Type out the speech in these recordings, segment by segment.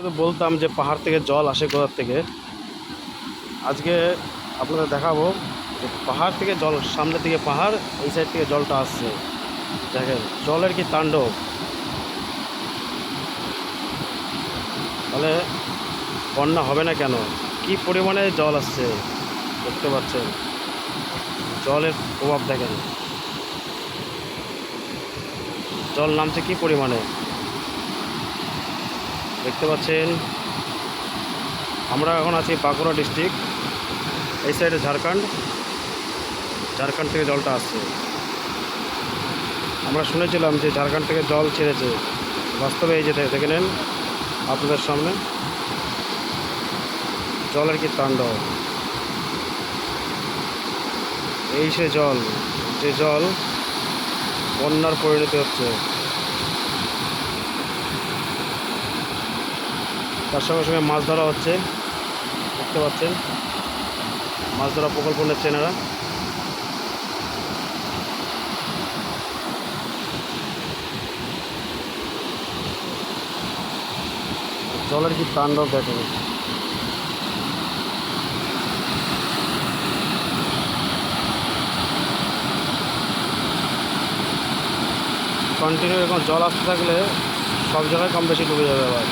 তো বলতাম যে পাহাড় থেকে জল আসে কোথা থেকে। আজকে আপনাদের দেখাবো যে পাহাড় থেকে জল, সামনের দিকে পাহাড়, এই সাইড থেকে জলটা আসছে। দেখেন জলের কি তাণ্ডব। তাহলে বন্যা হবে না কেন? কি পরিমাণে জল আসছে দেখতে পাচ্ছেন। জলের প্রভাব দেখেন, জল নামছে কি পরিমাণে দেখতে পাচ্ছেন। আমরা এখন আছি বাঁকুড়া ডিস্ট্রিক্ট, এই সাইডে ঝাড়খণ্ড থেকে জলটা আসছে। আমরা শুনেছিলাম যে ঝাড়খণ্ড থেকে জল ছেড়েছে, বাস্তবে এই যে দেখে নেন আপনাদের সামনে জলের কি তাণ্ডব। এই সে জল, যে জল বন্যার পরিণতি হচ্ছে। তার সঙ্গে সঙ্গে মাছ ধরা হচ্ছে, দেখতে পাচ্ছেন মাছ ধরা প্রকল্প নিচ্ছে এনারা। জলের কি তাণ্ডব দেখেন। কন্টিনিউ এখন জল আসতে থাকলে সব জায়গায় কম বেশি ডুবে যাবে আবার।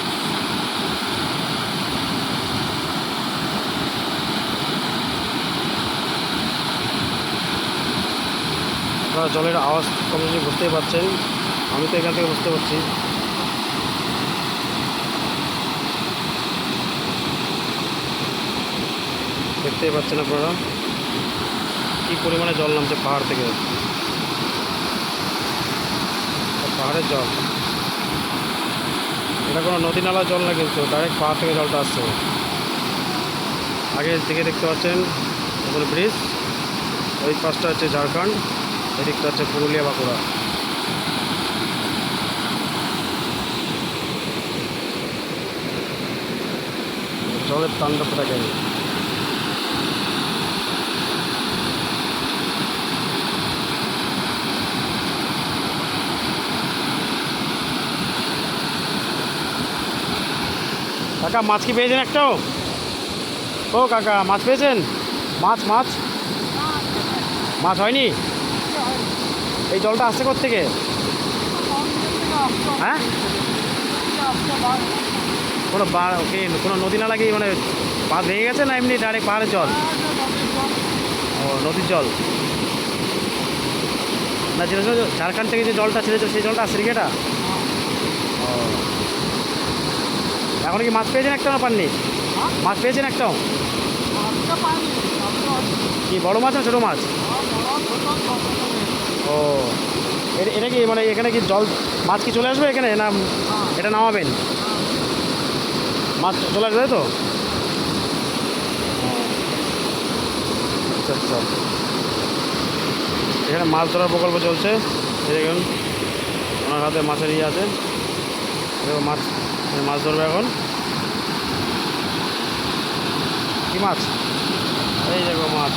আপনারা জলের আওয়াজ কম বেশি বুঝতেই পারছেন, আমি তো এখান থেকে বুঝতে পারছি। দেখতেই পাচ্ছেন আপনারা কি পরিমাণে জল নামছে পাহাড় থেকে। পাহাড়ের জল, এটা কোনো নদী নালার জল না, কিন্তু ডাইরেক্ট পাহাড় থেকে জলটা আসছে। আগে দিকে দেখতে পাচ্ছেন ওখানে ব্রিজ, ওই পাশটা হচ্ছে ঝাড়খণ্ড, এদিকটা হচ্ছে পুরুলিয়া বাঁকুড়া। জলের তাণ্ডবটা দেখেন। কাকা মাছ কি পেয়েছেন একটাও? ও কাকা মাছ পেয়েছেন? মাছ মাছ মাছ হয়নি? এই জলটা আসছে কোত্থেকে? হ্যাঁ, কোনো নদী নালা কি মানে বাঁধ ভেঙে গেছে, না এমনি ডাইরেক্ট পাহাড়ের জল? ও নদীর জল না, যেটা ঝাড়খণ্ড থেকে যে জলটা ছেড়েছে সেই জলটা আসছে কি এটা? ও, এখন কি মাছ পেয়েছেন একটাও না পাননি? মাছ পেয়েছেন একটাও? কি বড় মাছ না ছোটো মাছ? ও, এটা কি মানে এখানে কি জল, মাছ কি চলে আসবে এখানে, না এটা নামাবেন? মাছ চলে আসবে তো? আচ্ছা আচ্ছা, এখানে মাছ ধরার প্রকল্প চলছে। এই দেখুন ওনার হাতে মাছের ইয়ে আছে, মাছ মাছ ধরবে এখন। কি মাছ? এই দেখো মাছ।